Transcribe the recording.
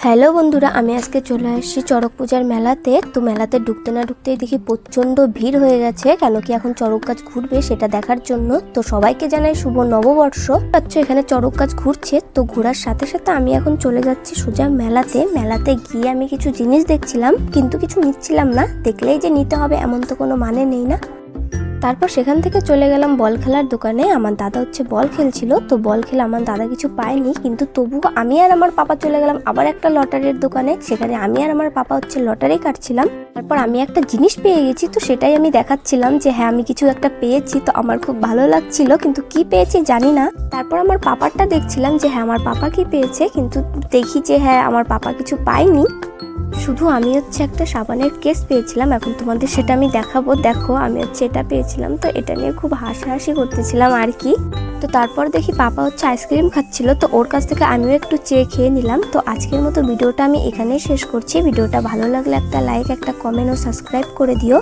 Hello বন্ধুরা, আমি আজকে চলে আসছি চড়ক পূজার মেলাতে। তো মেলাতে ঢুকতে না ঢুকতেই দেখি প্রচণ্ড ভিড় হয়ে গেছে, কেন কি এখন চড়ক গাছ ঘুরবে সেটা দেখার জন্য। তো সবাইকে জানাই শুভ নববর্ষ। আচ্ছা, এখানে চড়ক গাছ ঘুরছে, তো ঘোরার সাথে সাথে আমি এখন চলে যাচ্ছি সোজা মেলাতে গিয়ে আমি কিছু জিনিস দেখছিলাম, কিন্তু কিছু নিচ্ছিলাম না। দেখলেই যে নিতে হবে এমন তো কোনো মানে নেই না। তারপর সেখান থেকে চলে গেলাম বল খেলার দোকানে। আমার দাদা বল খেলছিল, তো বল খেলে আমার দাদা কিছু পায়নি, কিন্তু তবুও আমি আর আমার পাপা চলে গেলাম আবার একটা লটারির দোকানে। সেখানে আমি আর আমার পাপা লটারি কাটছিলাম। তারপর আমি একটা জিনিস পেয়ে গেছি, তো সেটাই আমি দেখাচ্ছিলাম যে হ্যাঁ আমি কিছু একটা পেয়েছি। তো আমার খুব ভালো লাগছিল, কিন্তু কি পেয়েছি জানি না। তারপর আমার পাপারটা দেখছিলাম যে হ্যাঁ আমার পাপা কি পেয়েছে, কিন্তু দেখি যে হ্যাঁ আমার পাপা কিছু পায়নি। শুধু আমি একটা সাবানের কেস পেয়েছিলাম। এখন তোমাদের সেটা আমি দেখাবো। দেখো, আমি এটা পেয়েছিলাম, তো এটা নিয়ে খুব হাসাহাসি করতেছিলাম আর কি। তো তারপর দেখি পাপা আইসক্রিম খাচ্ছিল, তো ওর কাছ থেকে আমিও একটু চেয়ে খেয়ে নিলাম। তো আজকের মতো ভিডিওটা আমি এখানেই শেষ করছি। ভিডিওটা ভালো লাগলে একটা লাইক, একটা কমেন্ট ও সাবস্ক্রাইব করে দিও।